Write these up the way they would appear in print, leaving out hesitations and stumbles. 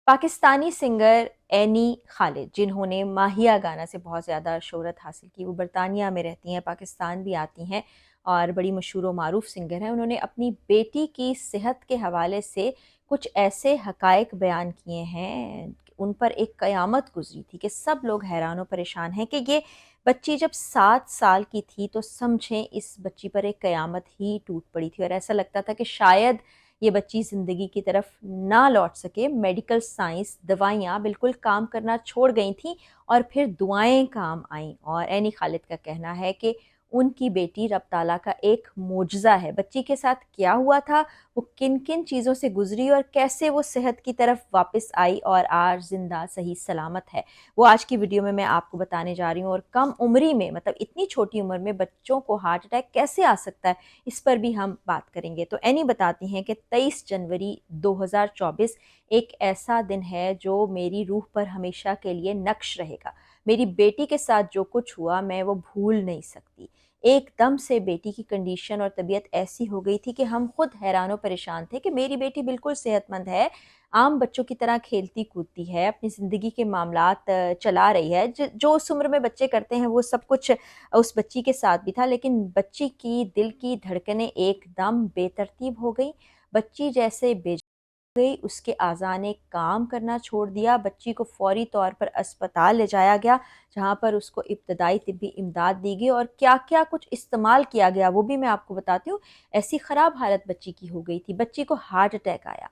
Pakistani singer any خالد، جنہوں نے ماہیہ گانا سے بہت زیادہ شہرت حاصل کی، وہ برطانیہ میں رہتی ہیں، پاکستان بھی آتی ہیں اور بڑی مشہور و معروف سنگر ہیں۔ انہوں نے اپنی بیٹی کی صحت کے حوالے سے کچھ ایسے حقائق بیان کیے ہیں، ان پر ایک قیامت گزری تھی کہ سب لوگ حیران و پریشان ہیں کہ یہ بچی جب 7 سال کی تھی تو سمجھیں اس بچی پر ایک قیامت ہی ٹوٹ پڑی تھی، اور ایسا لگتا تھا کہ شاید یہ بچی زندگی کی طرف نہ لوٹ سکے۔ میڈیکل سائنس، دوائیاں بالکل کام کرنا چھوڑ گئی تھیں اور پھر دعائیں کام آئیں، اور اینی خالد کا کہنا ہے کہ ان کی بیٹی رب تعالیٰ کا ایک معجزہ ہے۔ بچی کے ساتھ کیا ہوا تھا، وہ کن کن چیزوں سے گزری اور کیسے وہ صحت کی طرف واپس آئی اور آج زندہ صحیح سلامت ہے، وہ آج کی ویڈیو میں آپ کو بتانے جا رہی ہوں۔ اور کم عمری میں، مطلب اتنی چھوٹی عمر میں بچوں کو ہارٹ اٹیک کیسے آ سکتا ہے، اس پر بھی ہم بات کریں گے۔ تو اینی بتاتی ہیں کہ 23 جنوری 2024 ایک ایسا دن ہے جو میری روح پر ہمیشہ کے لیے نقش رہے گا۔ میری بیٹی کے ساتھ جو کچھ ہوا میں وہ بھول نہیں سکتی۔ ایک دم سے بیٹی کی کنڈیشن اور طبیعت ایسی ہو گئی تھی کہ ہم خود حیران و پریشان تھے کہ میری بیٹی بالکل صحت مند ہے، عام بچوں کی طرح کھیلتی کودتی ہے، اپنی زندگی کے معاملات چلا رہی ہے، جو اس عمر میں بچے کرتے ہیں وہ سب کچھ اس بچی کے ساتھ بھی تھا۔ لیکن بچی کی دل کی دھڑکنیں ایک دم بے ترتیب ہو گئی، بچی جیسے بے جان ہو گئی، اس کے اعضاء نے کام کرنا چھوڑ دیا۔ بچی کو فوری طور پر اسپتال لے جایا گیا، جہاں پر اس کو ابتدائی طبی امداد دی گئی، اور کیا کیا کچھ استعمال کیا گیا وہ بھی میں آپ کو بتاتی ہوں۔ ایسی خراب حالت بچی کی ہو گئی تھی، بچی کو ہارٹ اٹیک آیا،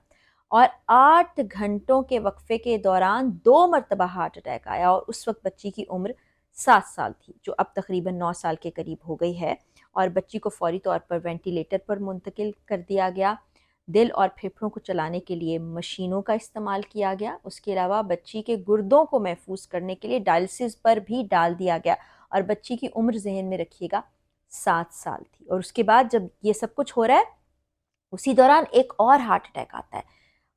اور 8 گھنٹوں کے وقفے کے دوران 2 مرتبہ ہارٹ اٹیک آیا، اور اس وقت بچی کی عمر 7 سال تھی، جو اب تقریباً 9 سال کے قریب ہو گئی ہے، اور بچی کو فوری طور پر وینٹیلیٹر پر منتقل کر دیا گیا۔ دل اور پھیپھڑوں کو چلانے کے لیے مشینوں کا استعمال کیا گیا، اس کے علاوہ بچی کے گردوں کو محفوظ کرنے کے لیے ڈائلسس پر بھی ڈال دیا گیا، اور بچی کی عمر ذہن میں رکھیے گا 7 سال تھی۔ اور اس کے بعد جب یہ سب کچھ ہو رہا ہے، اسی دوران ایک اور ہارٹ اٹیک آتا ہے۔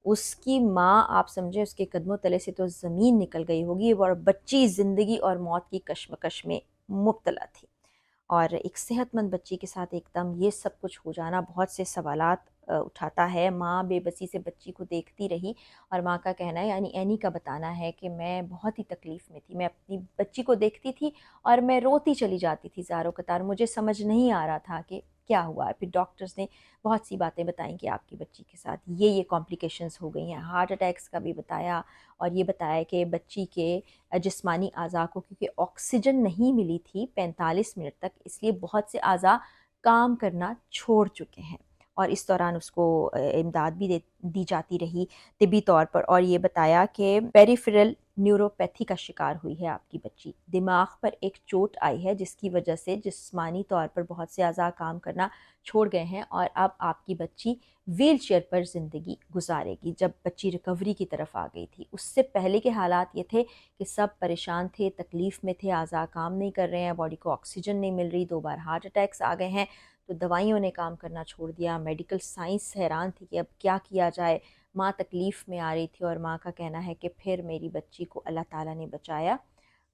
اس کی ماں، آپ سمجھیں اس کے قدموں تلے سے تو زمین نکل گئی ہوگی، اور بچی زندگی اور موت کی کشمکش میں مبتلا تھی۔ اور ایک صحت مند بچی کے ساتھ ایک دم یہ سب کچھ ہو جانا بہت سے سوالات اٹھاتا ہے۔ ماں بے بسی سے بچی کو دیکھتی رہی، اور ماں کا کہنا ہے، یعنی اینی کا بتانا ہے کہ میں بہت ہی تکلیف میں تھی، میں اپنی بچی کو دیکھتی تھی اور میں روتی چلی جاتی تھی زاروں قطار، مجھے سمجھ نہیں آ رہا تھا کہ کیا ہوا ہے۔ پھر ڈاکٹرز نے بہت سی باتیں بتائیں کہ آپ کی بچی کے ساتھ یہ کمپلیکیشنز ہو گئی ہیں، ہارٹ اٹیکس کا بھی بتایا، اور یہ بتایا کہ بچی کے جسمانی اعضاء کو کیونکہ آکسیجن نہیں ملی تھی 45 منٹ تک، اس لیے بہت سے اعضاء کام کرنا چھوڑ چکے ہیں، اور اس دوران اس کو امداد بھی دی جاتی رہی طبی طور پر۔ اور یہ بتایا کہ پیریفرل نیوروپیتھی کا شکار ہوئی ہے آپ کی بچی، دماغ پر ایک چوٹ آئی ہے جس کی وجہ سے جسمانی طور پر بہت سے اعضاء کام کرنا چھوڑ گئے ہیں، اور اب آپ کی بچی ویل چیئر پر زندگی گزارے گی۔ جب بچی ریکوری کی طرف آ گئی تھی، اس سے پہلے کے حالات یہ تھے کہ سب پریشان تھے، تکلیف میں تھے، اعضاء کام نہیں کر رہے ہیں، باڈی کو آکسیجن نہیں مل رہی، 2 بار ہارٹ اٹیکس آ گئے ہیں، تو دوائیوں نے کام کرنا چھوڑ دیا، میڈیکل سائنس حیران تھی کہ اب کیا کیا جائے، ماں تکلیف میں آ رہی تھی، اور ماں کا کہنا ہے کہ پھر میری بچی کو اللہ تعالیٰ نے بچایا،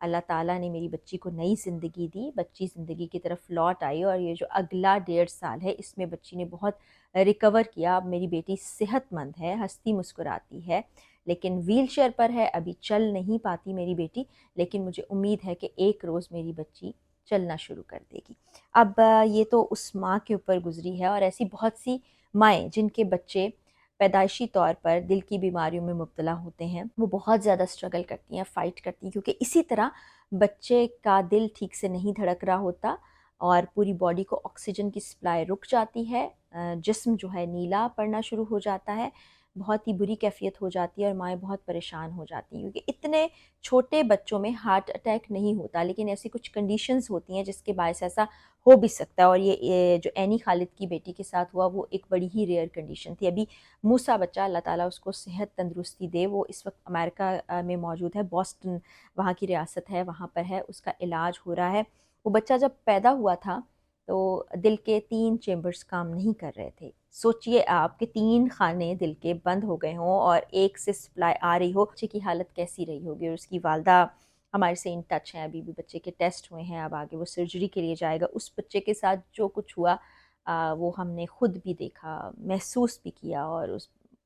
اللہ تعالیٰ نے میری بچی کو نئی زندگی دی، بچی زندگی کی طرف لوٹ آئی، اور یہ جو اگلا 1.5 سال ہے اس میں بچی نے بہت ریکور کیا۔ اب میری بیٹی صحت مند ہے، ہنستی مسکراتی ہے، لیکن ویل چیئر پر ہے، ابھی چل نہیں پاتی میری بیٹی، لیکن مجھے امید ہے کہ ایک روز میری بچی چلنا شروع کر دے گی۔ اب یہ تو اس ماں کے اوپر گزری ہے، اور ایسی بہت سی مائیں جن کے بچے پیدائشی طور پر دل کی بیماریوں میں مبتلا ہوتے ہیں، وہ بہت زیادہ اسٹرگل کرتی ہیں، فائٹ کرتی ہیں، کیونکہ اسی طرح بچے کا دل ٹھیک سے نہیں دھڑک رہا ہوتا، اور پوری باڈی کو آکسیجن کی سپلائی رک جاتی ہے، جسم جو ہے نیلا پڑنا شروع ہو جاتا ہے، بہت ہی بری کیفیت ہو جاتی ہے، اور مائیں بہت پریشان ہو جاتی ہیں، کیونکہ اتنے چھوٹے بچوں میں ہارٹ اٹیک نہیں ہوتا، لیکن ایسی کچھ کنڈیشنز ہوتی ہیں جس کے باعث ایسا ہو بھی سکتا ہے، اور یہ جو اینی خالد کی بیٹی کے ساتھ ہوا وہ ایک بڑی ہی ریئر کنڈیشن تھی۔ ابھی موسیٰ بچہ، اللہ تعالیٰ اس کو صحت تندرستی دے، وہ اس وقت امریکہ میں موجود ہے، بوسٹن وہاں کی ریاست ہے، وہاں پر ہے، اس کا علاج ہو رہا ہے۔ وہ بچہ جب پیدا ہوا تھا تو دل کے 3 چیمبرز کام نہیں کر رہے تھے۔ سوچئے آپ کہ 3 خانے دل کے بند ہو گئے ہوں اور ایک سے سپلائی آ رہی ہو، بچے کی حالت کیسی رہی ہوگی۔ اور اس کی والدہ ہمارے سے ان ٹچ ہیں، ابھی بھی بچے کے ٹیسٹ ہوئے ہیں، اب آگے وہ سرجری کے لیے جائے گا۔ اس بچے کے ساتھ جو کچھ ہوا وہ ہم نے خود بھی دیکھا، محسوس بھی کیا، اور اس